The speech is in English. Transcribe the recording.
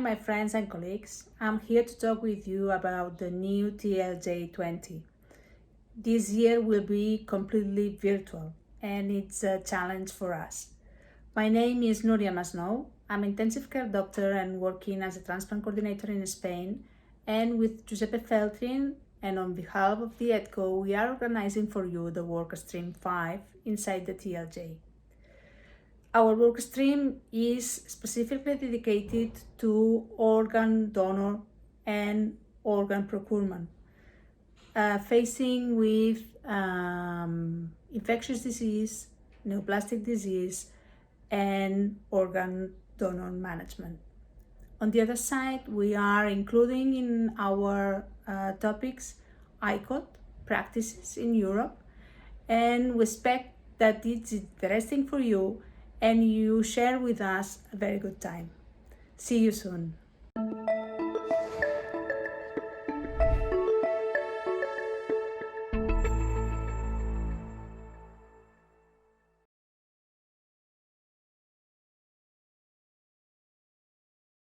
my friends and colleagues. I'm here to talk with you about the new TLJ20. This year will be completely virtual, and it's a challenge for us. My name is Nuria Masnou. I'm an intensive care doctor and working as a transplant coordinator in Spain. And with Giuseppe Feltrin, and on behalf of the ESOT, we are organizing for you the work stream 5 inside the TLJ. Our work stream is specifically dedicated to organ donor and organ procurement, facing with infectious disease, neoplastic disease, and organ donor management. On the other side, we are including in our topics ICOD practices in Europe, and we expect that it's interesting for you and you share with us a very good time. See you soon.